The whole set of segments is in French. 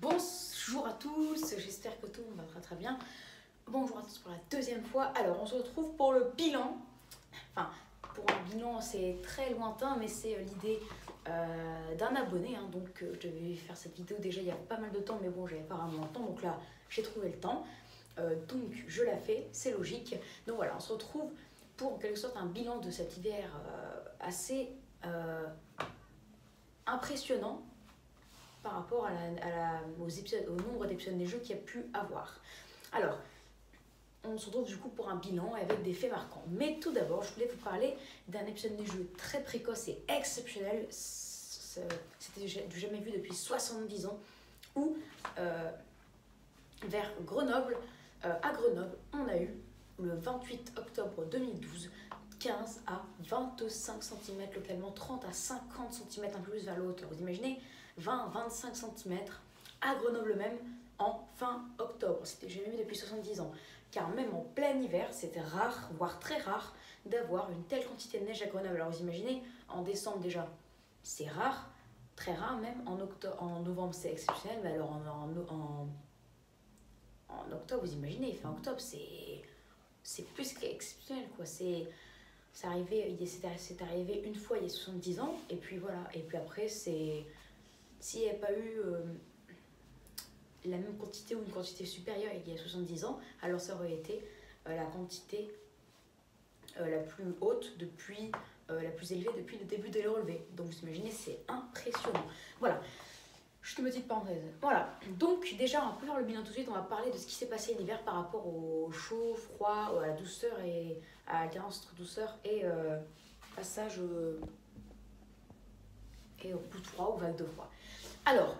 Bonjour à tous, j'espère que tout le monde va très bien. Bonjour à tous pour la deuxième fois. Alors on se retrouve pour le bilan. Enfin, pour un bilan c'est très lointain, mais c'est l'idée d'un abonné. Donc je devais faire cette vidéo déjà il y a pas mal de temps, mais bon j'avais pas vraiment le temps, donc là j'ai trouvé le temps. Donc je la fais, c'est logique. Donc voilà, on se retrouve pour en quelque sorte un bilan de cet hiver assez impressionnant par rapport au nombre d'épisodes des jeux qu'il y a pu avoir. Alors, on se retrouve du coup pour un bilan avec des faits marquants. Mais tout d'abord, je voulais vous parler d'un épisode des jeux très précoce et exceptionnel. C'était du jamais vu depuis 70 ans, où vers Grenoble, à Grenoble, on a eu le 28 octobre 2012 15 à 25 cm localement, 30 à 50 cm un peu plus vers le hauteur. Vous imaginez 20-25 cm à Grenoble même en fin octobre. C'était jamais vu depuis 70 ans. Car même en plein hiver, c'était rare, voire très rare, d'avoir une telle quantité de neige à Grenoble. Alors vous imaginez, en décembre déjà, c'est rare, très rare même. En novembre, c'est exceptionnel, mais alors en octobre, vous imaginez, fin octobre, c'est plus qu'exceptionnel, quoi. C'est arrivé une fois il y a 70 ans, et puis voilà. Et puis après, s'il n'y avait pas eu la même quantité ou une quantité supérieure il y a 70 ans, alors ça aurait été la quantité la plus haute depuis, la plus élevée depuis le début des relevés. Donc vous imaginez, c'est impressionnant. Voilà. Juste une petite parenthèse. Voilà, donc déjà on peut faire le bilan tout de suite, on va parler de ce qui s'est passé l'hiver par rapport au chaud, froid, à la douceur et à l'alternance entre douceur et passage et au coup de froid, aux vagues de froid. Alors,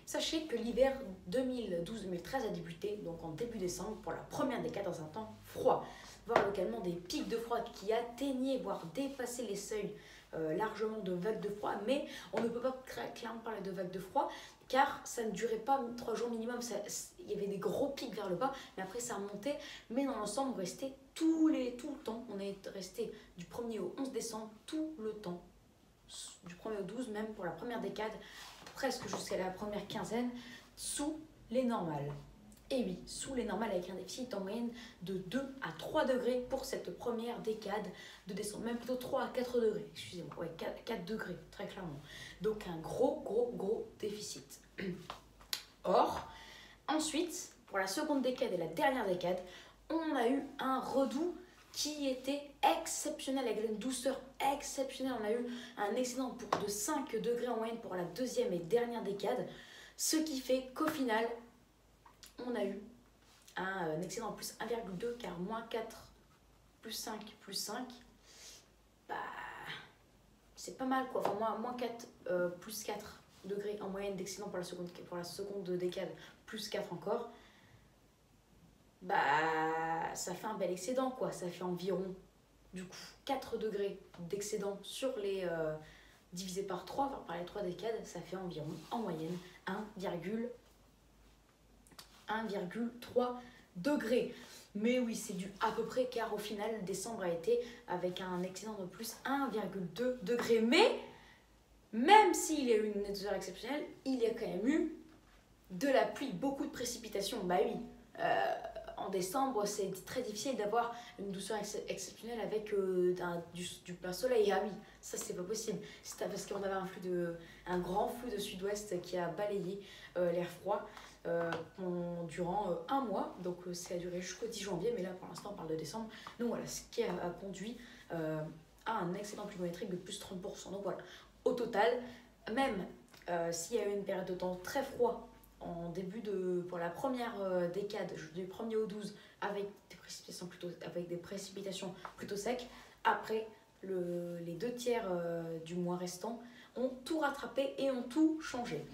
sachez que l'hiver 2012-2013 a débuté donc en début décembre pour la première décade dans un temps froid, voire localement des pics de froid qui atteignaient voire dépassaient les seuils largement de vagues de froid, mais on ne peut pas clairement parler de vagues de froid car ça ne durait pas 3 jours minimum. Il y avait des gros pics vers le bas, mais après ça remontait. Mais dans l'ensemble, on restait tout le temps. On est resté du 1er au 11 décembre, tout le temps, du 1er au 12, même pour la première décade, presque jusqu'à la première quinzaine, sous les normales. Et oui, sous les normales avec un déficit en moyenne de 2 à 3 degrés pour cette première décade de décembre. Même plutôt 3 à 4 degrés, excusez-moi, ouais, 4 degrés, très clairement. Donc un gros déficit. Or, ensuite, pour la seconde décade et la dernière décade, on a eu un redout qui était exceptionnel, avec une douceur exceptionnelle. On a eu un excédent de 5 degrés en moyenne pour la deuxième et dernière décade, ce qui fait qu'au final, on a eu un excédent plus 1,2 car moins 4 plus 5 plus 5, bah, c'est pas mal quoi. Enfin, moins 4 plus 4 degrés en moyenne d'excédent pour la seconde décade, plus 4 encore. Bah, ça fait un bel excédent quoi. Ça fait environ du coup 4 degrés d'excédent sur les divisé par 3, enfin, par les 3 décades, ça fait environ en moyenne 1,3 degrés. Mais oui, c'est dû à peu près car au final, décembre a été avec un excédent de plus 1,2 degrés. Mais même s'il y a eu une douceur exceptionnelle, il y a quand même eu de la pluie, beaucoup de précipitations. Bah oui, en décembre, c'est très difficile d'avoir une douceur exceptionnelle avec du plein soleil. Ah oui, ça c'est pas possible. C'est parce qu'on avait un grand flux de sud-ouest qui a balayé l'air froid durant un mois. Donc ça a duré jusqu'au 10 janvier, mais là pour l'instant on parle de décembre. Donc voilà, ce qui a conduit à un excédent pluviométrique de plus 30%. Donc voilà, au total, même s'il y a eu une période de temps très froid pour la première décade, du 1er au 12, avec des précipitations plutôt secs, après les 2 tiers du mois restant ont tout rattrapé et ont tout changé.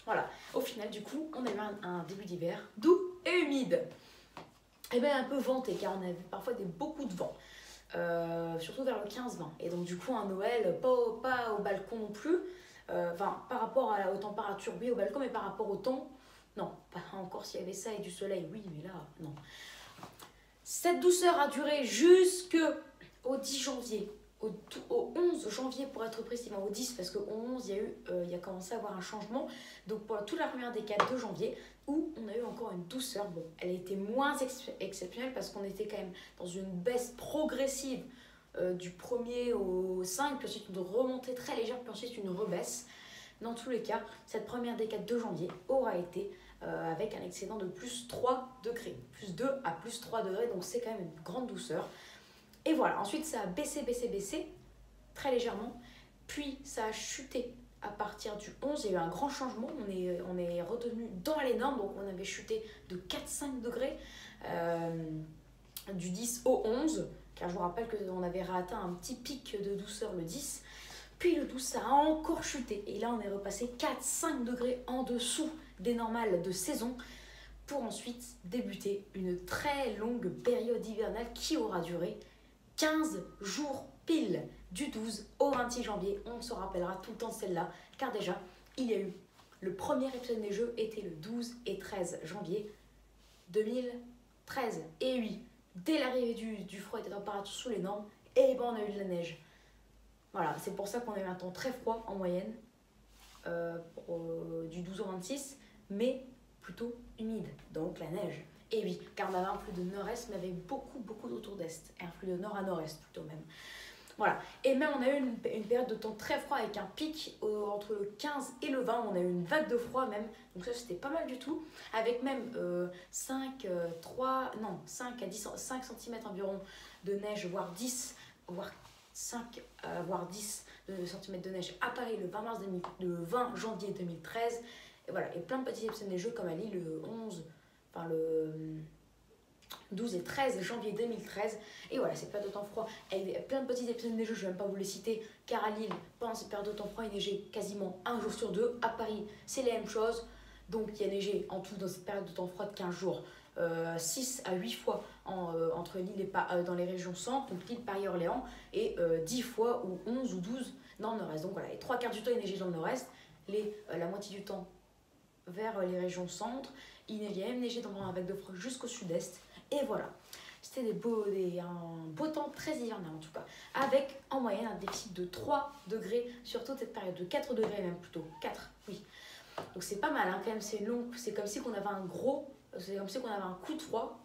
Voilà, au final du coup on a eu un début d'hiver doux et humide, et bien un peu venté car on a vu parfois beaucoup de vent, surtout vers le 15-20, et donc du coup un Noël pas au balcon non plus, par rapport aux températures, oui au balcon, mais par rapport au temps, non, pas encore. S'il y avait ça et du soleil, oui, mais là, non. Cette douceur a duré jusqu'au 10 janvier. au 11 janvier pour être précis, au 10 parce qu'au 11 il y a commencé à avoir un changement. Donc pour toute la première décade de janvier où on a eu encore une douceur. Bon, elle a été moins exceptionnelle parce qu'on était quand même dans une baisse progressive du 1er au 5, puis ensuite une remontée très légère, puis ensuite une rebaisse. Dans tous les cas, cette première décade de janvier aura été avec un excédent de plus 3 degrés, plus 2 à plus 3 degrés, donc c'est quand même une grande douceur. Et voilà, ensuite ça a baissé, très légèrement, puis ça a chuté à partir du 11, il y a eu un grand changement, on est retenu dans les normes, donc on avait chuté de 4-5 degrés du 10 au 11, car je vous rappelle qu'on avait atteint un petit pic de douceur le 10, puis le 12 ça a encore chuté, et là on est repassé 4-5 degrés en dessous des normales de saison, pour ensuite débuter une très longue période hivernale qui aura duré 15 jours pile, du 12 au 26 janvier. On se rappellera tout le temps de celle-là, car déjà, il y a eu le premier épisode des Jeux était le 12 et 13 janvier 2013. Et oui, dès l'arrivée du froid et des températures sous les normes, et ben on a eu de la neige. Voilà, c'est pour ça qu'on a eu un temps très froid en moyenne, du 12 au 26, mais plutôt humide, donc la neige. Et oui, car on avait un flux de nord-est, mais avec beaucoup d'autour d'est, et un flux de nord à nord-est plutôt même. Voilà, et même on a eu une période de temps très froid avec un pic entre le 15 et le 20, on a eu une vague de froid même, donc ça c'était pas mal du tout, avec même 5 à 10 5 cm environ de neige, voire 10, voire 5, voire 10 cm de neige à Paris le 20 janvier 2013, et voilà, et plein de petits épisodes neigeux comme à Lille le 11, enfin le 12 et 13 janvier 2013. Et voilà, cette période de temps froid, il y a plein de petits épisodes neigeux, je ne vais même pas vous les citer, car à Lille, pendant cette période de temps froid, il neigeait quasiment un jour sur deux. À Paris, c'est la même chose. Donc il y a neigé en tout dans cette période de temps froid de 15 jours, 6 à 8 fois entre Lille et dans les régions centre, donc Lille, Paris, Orléans, et 10 fois ou 11 ou 12 dans le nord-est. Donc voilà, les 3/4 du temps, il neigeait dans le nord-est, la moitié du temps vers les régions centre. Il y a même neigé dans la vague de froid jusqu'au sud-est. Et voilà, c'était un beau temps très hivernal en tout cas, avec en moyenne un déficit de 3 degrés sur toute cette période, de 4 degrés même plutôt, 4, oui. Donc c'est pas mal hein, quand même, c'est long, c'est comme si on avait un coup de froid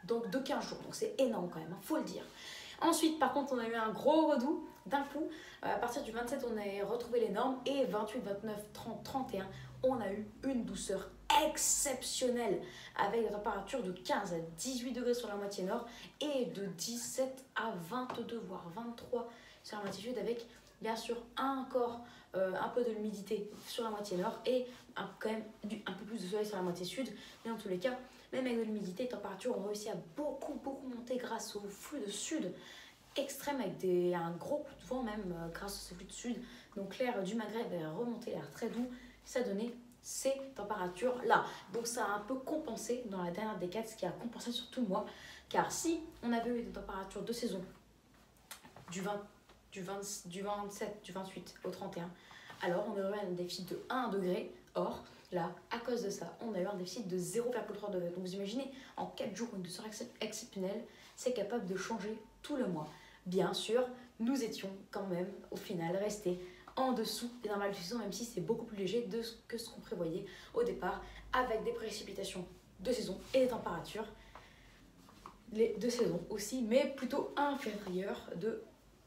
donc de 15 jours, donc c'est énorme quand même, faut le dire. Ensuite, par contre, on a eu un gros redout d'un coup. À partir du 27, on a retrouvé les normes. Et 28, 29, 30, 31, on a eu une douceur exceptionnelle avec des températures de 15 à 18 degrés sur la moitié nord et de 17 à 22, voire 23 sur la moitié sud, avec bien sûr encore un peu de l'humidité sur la moitié nord et quand même un peu plus de soleil sur la moitié sud. Mais en tous les cas, même avec de l'humidité, les températures ont réussi à beaucoup monter grâce au flux de sud extrême, avec un gros coup de vent même grâce à ce flux de sud. Donc l'air du Maghreb est remonté, l'air très doux, ça donnait ces températures là. Donc ça a un peu compensé dans la dernière décade, ce qui a compensé sur tout le mois, car si on avait eu des températures de saison du 27, du 28 au 31, alors on aurait eu un déficit de 1 degré. Or là, à cause de ça, on a eu un déficit de 0,3 degré. Donc vous imaginez, en 4 jours, une douceur exceptionnelle, c'est capable de changer tout le mois. Bien sûr, nous étions quand même, au final, restés en dessous des normales de saison, même si c'est beaucoup plus léger que ce qu'on prévoyait au départ, avec des précipitations de saison et des températures de saison aussi, mais plutôt inférieures de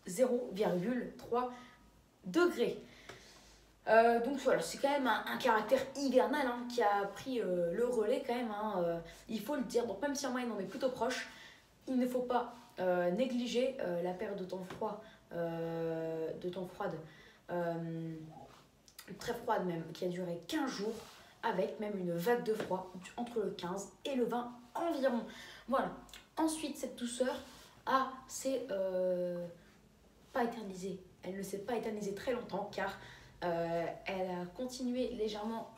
0,3 degrés. Donc voilà, c'est quand même un caractère hivernal hein, qui a pris le relais quand même, hein, il faut le dire. Donc même si en moyenne on est plutôt proche, il ne faut pas négliger la période de temps froid, très froide même, qui a duré 15 jours, avec même une vague de froid entre le 15 et le 20 environ. Voilà. Ensuite, cette douceur s'est pas éternisée. Elle ne s'est pas éternisée très longtemps, car elle a continué légèrement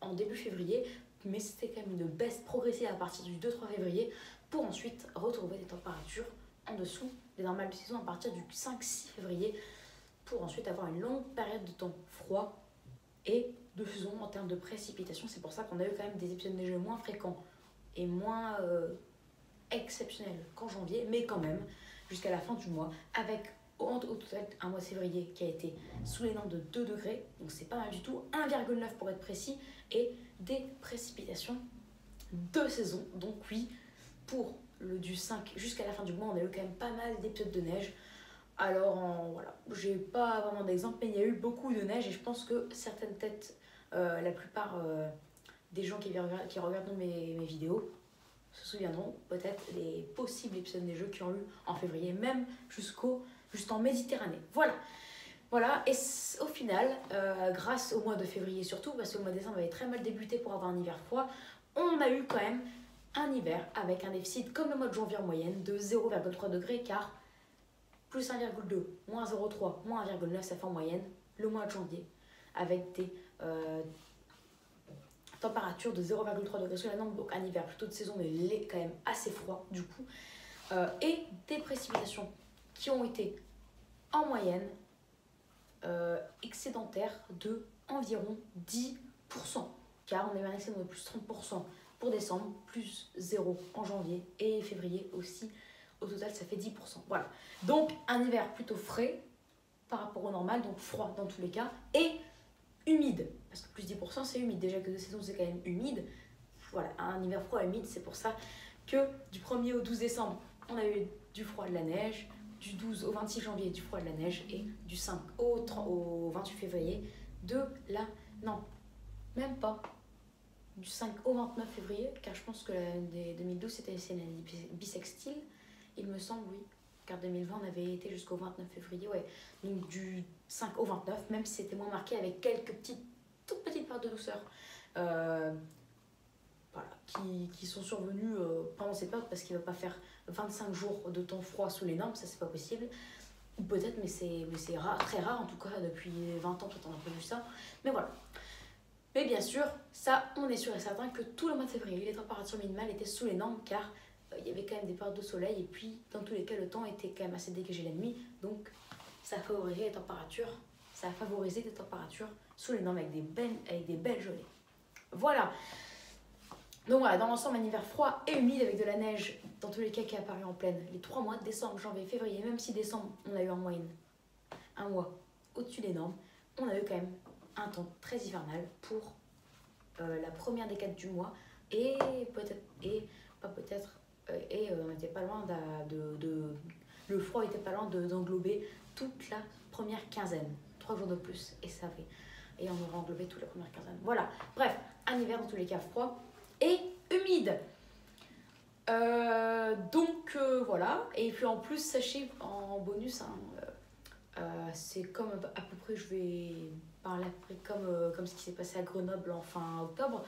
en début février, mais c'était quand même une baisse progressive à partir du 2-3 février, pour ensuite retrouver des températures en dessous des normales de saison à partir du 5-6 février, pour ensuite avoir une longue période de temps froid et de saison en termes de précipitations. C'est pour ça qu'on a eu quand même des épisodes neigeux moins fréquents et moins exceptionnels qu'en janvier, mais quand même jusqu'à la fin du mois, avec au total, un mois de février qui a été sous les normes de 2 degrés, donc c'est pas mal du tout, 1,9 pour être précis, et des précipitations de saison. Donc oui, pour du 5 jusqu'à la fin du mois, on a eu quand même pas mal d'épisodes de neige. Alors voilà, j'ai pas vraiment d'exemple, mais il y a eu beaucoup de neige et je pense que certaines têtes, la plupart des gens qui regardent mes vidéos se souviendront peut-être des possibles épisodes neigeux qui ont eu en février, même jusqu'en Méditerranée. Voilà, et au final, grâce au mois de février surtout, parce que le mois de décembre avait très mal débuté pour avoir un hiver froid, on a eu quand même un hiver avec un déficit comme le mois de janvier en moyenne de 0,3 degrés, car plus 1,2, moins 0,3, moins 1,9, ça fait en moyenne le mois de janvier, avec des températures de 0,3 degrés sous la norme, donc un hiver plutôt de saison, mais quand même assez froid du coup, et des précipitations qui ont été en moyenne excédentaires de environ 10%, car on a eu un excédent de plus 30% pour décembre, plus 0 en janvier et février aussi. Au total, ça fait 10%. Voilà. Donc, un hiver plutôt frais par rapport au normal, donc froid dans tous les cas, et humide. Parce que plus 10%, c'est humide. Déjà que de saison, c'est quand même humide. Voilà, un hiver froid et humide, c'est pour ça que du 1er au 12 décembre, on a eu du froid, de la neige. Du 12 au 26 janvier, du froid, de la neige. Et du 5 au 28 février, de la... Non, même pas. Du 5 au 29 février, car je pense que l'année 2012, c'était l'année bissextile. Il me semble, oui. Car 2020, on avait été jusqu'au 29 février, ouais. Donc du 5 au 29, même si c'était moins marqué, avec quelques toutes petites parts de douceur. Voilà, qui sont survenues pendant cette période, parce qu'il ne va pas faire 25 jours de temps froid sous les normes, ça c'est pas possible. Ou peut-être, mais c'est très rare, en tout cas, depuis 20 ans, peut-être on n'a pas vu ça. Mais voilà. Mais bien sûr, ça, on est sûr et certain que tout le mois de février, les températures minimales étaient sous les normes, car il y avait quand même des périodes de soleil, et puis dans tous les cas, le temps était quand même assez dégagé la nuit, donc ça a favorisé des températures sous les normes avec des belles gelées. Voilà. Donc voilà, dans l'ensemble, un hiver froid et humide avec de la neige, dans tous les cas, qui est apparu en pleine. Les 3 mois, décembre, janvier, février, même si décembre, on a eu en moyenne un mois au-dessus des normes, on a eu quand même un temps très hivernal pour la première décade du mois, et on n'était pas loin le froid était pas loin d'englober toute la première quinzaine, 3 jours de plus, et on aura englobé toute la première quinzaine. Voilà, bref, un hiver dans tous les cas froid et humide. Voilà, et puis en plus, sachez en bonus, c'est comme à peu près, je vais parler après, comme ce qui s'est passé à Grenoble en fin octobre.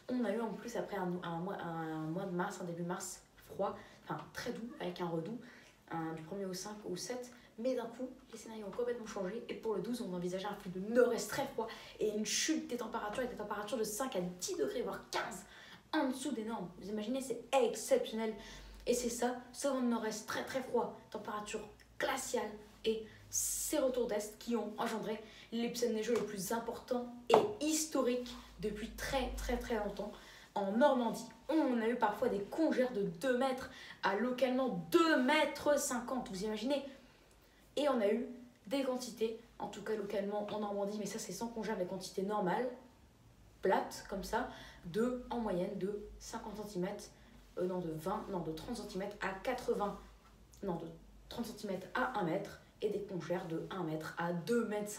On a eu en plus après un mois de mars, un début mars froid, enfin très doux, avec un redoux, du 1er au 5 ou 7, mais d'un coup, les scénarios ont complètement changé, et pour le 12, on envisageait un flux de nord-est très froid, et une chute des températures, avec des températures de 5 à 10 degrés, voire 15, en dessous des normes. Vous imaginez, c'est exceptionnel, et c'est ça, ce vent de nord-est très très froid, température glaciale, et ces retours d'est qui ont engendré l'épisode neigeux le plus important et historique depuis très très très longtemps en Normandie. On a eu parfois des congères de 2 mètres à localement 2,50 mètres, vous imaginez? Et on a eu des quantités, en tout cas localement en Normandie, mais ça c'est sans congère, des quantités normales, plates comme ça, en moyenne de 50 cm, de 30 cm à 80, de 30 cm à 1 mètre, et des congères de 1 mètre à 2,50 mètres,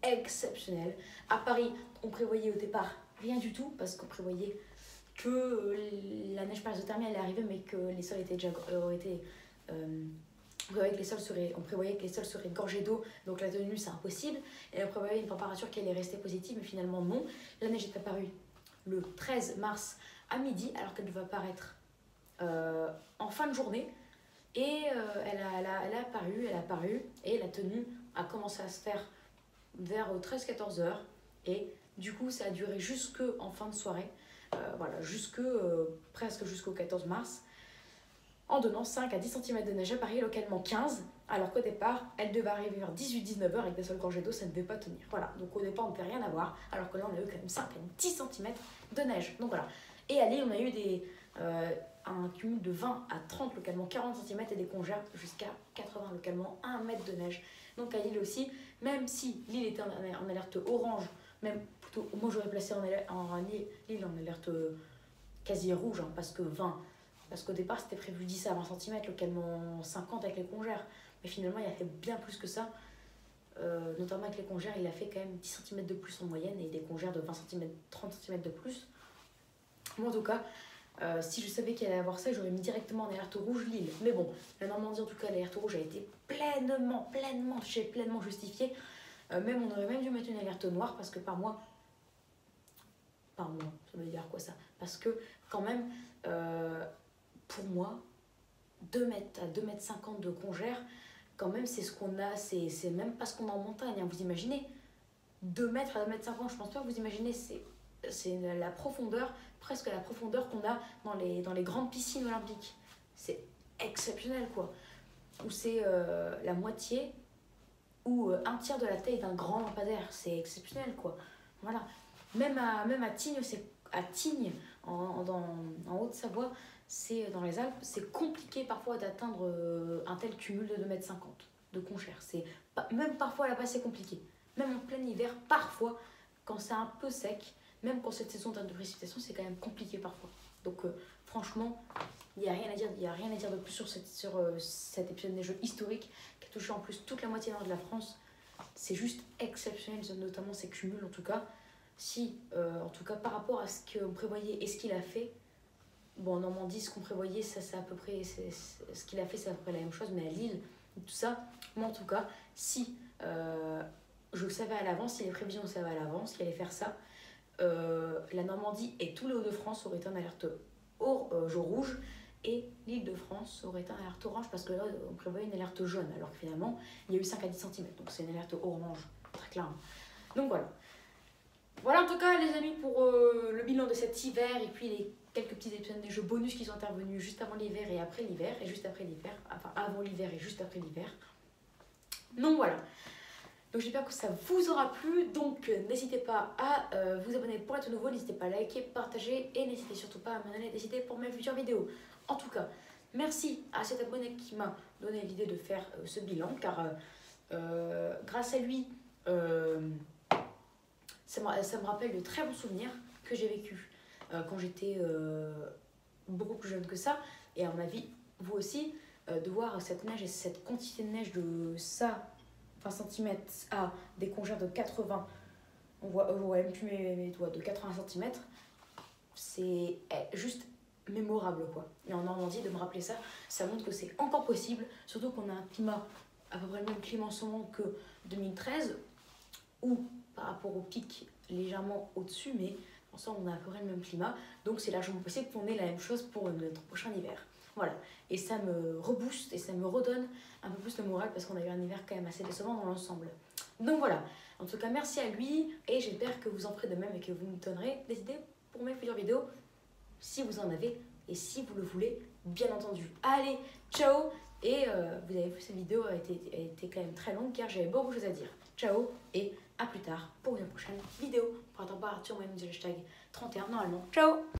exceptionnel. À Paris, on prévoyait au départ rien du tout, parce qu'on prévoyait que la neige parasothermie allait arriver, mais que les sols étaient déjà on prévoyait que les sols seraient gorgés d'eau, donc la tenue c'est impossible, et on prévoyait une température qui allait rester positive, mais finalement non. La neige est apparue le 13 mars à midi, alors qu'elle devait apparaître en fin de journée, et elle a apparu, et la tenue a commencé à se faire vers 13-14 heures, et du coup ça a duré jusqu'en fin de soirée, presque jusqu'au 14 mars, en donnant 5 à 10 cm de neige à Paris, localement 15, alors qu'au départ, elle devait arriver vers 18-19 heures avec des sols gorgés d'eau, ça ne devait pas tenir. Voilà, donc au départ, on ne peut rien avoir, alors que là, on a eu quand même 5 à 10 cm de neige. Donc voilà. Et à Lille, on a eu un cumul de 20 à 30 localement, 40 cm et des congères jusqu'à 80 localement, 1 mètre de neige. Donc à Lille aussi, même si Lille était en alerte orange, même plutôt, moi j'aurais placé Lille en alerte quasi rouge, hein, parce qu'au départ c'était prévu 10 à 20 cm, localement 50 avec les congères. Mais finalement il a fait bien plus que ça. Notamment avec les congères, il a fait quand même 10 cm de plus en moyenne et des congères de 20 cm, 30 cm de plus. Moi en tout cas, si je savais qu'il allait avoir ça, j'aurais mis directement en alerte rouge Lille. Mais bon, la Normandie en tout cas, l'alerte rouge a été pleinement justifiée. Même on aurait même dû mettre une alerte noire parce que par mois, ça veut dire quoi ça? Parce que quand même, pour moi, 2 mètres à 2 mètres 50 de congères, quand même c'est ce qu'on a, c'est même pas ce qu'on a en montagne, hein, vous imaginez 2 mètres à 2 mètres 50, je pense pas que vous imaginez, c'est la profondeur, presque la profondeur qu'on a dans les grandes piscines olympiques. C'est exceptionnel quoi. Où c'est la moitié ou un tiers de la taille d'un grand lampadaire, c'est exceptionnel quoi. Voilà. Même à Tignes, à Tignes en Haute-Savoie, c'est dans les Alpes, c'est compliqué parfois d'atteindre un tel cumul de 2,50 mètres de congères. Même parfois là-bas c'est compliqué. Même en plein hiver, parfois, quand c'est un peu sec, même quand cette saison de précipitation, c'est quand même compliqué parfois. Donc franchement, il n'y a rien à dire de plus sur cet épisode neigeux historique qui a touché en plus toute la moitié nord de la France. C'est juste exceptionnel, notamment ces cumuls en tout cas. En tout cas par rapport à ce qu'on prévoyait et ce qu'il a fait, bon en Normandie ce qu'on prévoyait ça c'est à peu près, ce qu'il a fait c'est à peu près la même chose, mais à Lille, tout ça, moi en tout cas, si je le savais à l'avance, si les prévisions le savaient à l'avance qu'il allait faire ça, la Normandie et tous les Hauts-de-France auraient été en alerte jour rouge et l'Île-de-France aurait été en alerte orange parce que là on prévoyait une alerte jaune alors que finalement il y a eu 5 à 10 cm, donc c'est une alerte orange, très clairement. Donc voilà. Voilà en tout cas les amis pour le bilan de cet hiver et puis les quelques petits épisodes des jeux bonus qui sont intervenus juste avant l'hiver et après l'hiver et juste après l'hiver, enfin avant l'hiver et juste après l'hiver. Donc voilà. Donc j'espère que ça vous aura plu, donc n'hésitez pas à vous abonner pour être nouveau, n'hésitez pas à liker, partager et n'hésitez surtout pas à me donner des idées pour mes futures vidéos. En tout cas, merci à cet abonné qui m'a donné l'idée de faire ce bilan car grâce à lui, ça me rappelle de très bons souvenirs que j'ai vécu quand j'étais beaucoup plus jeune que ça et à mon avis, vous aussi, de voir cette neige et cette quantité de neige de ça 20 cm à des congères de 80, on voit même plus mes doigts, de 80 cm, c'est juste mémorable quoi. Et en Normandie, de me rappeler ça, ça montre que c'est encore possible, surtout qu'on a un climat, à peu près le même climat en ce moment que 2013, ou par rapport au pic légèrement au-dessus, mais ensemble on a à peu près le même climat, donc c'est largement possible qu'on ait la même chose pour notre prochain hiver. Voilà, et ça me rebooste et ça me redonne un peu plus le moral parce qu'on a eu un hiver quand même assez décevant dans l'ensemble. Donc voilà, en tout cas merci à lui et j'espère que vous en ferez de même et que vous me donnerez des idées pour mes futures vidéos si vous en avez et si vous le voulez, bien entendu. Allez, ciao. Et vous avez vu, cette vidéo a été quand même très longue car j'avais beaucoup de choses à dire. Ciao et à plus tard pour une prochaine vidéo. Pour attendre pas Arthur, moi, le hashtag 31 normalement. Ciao.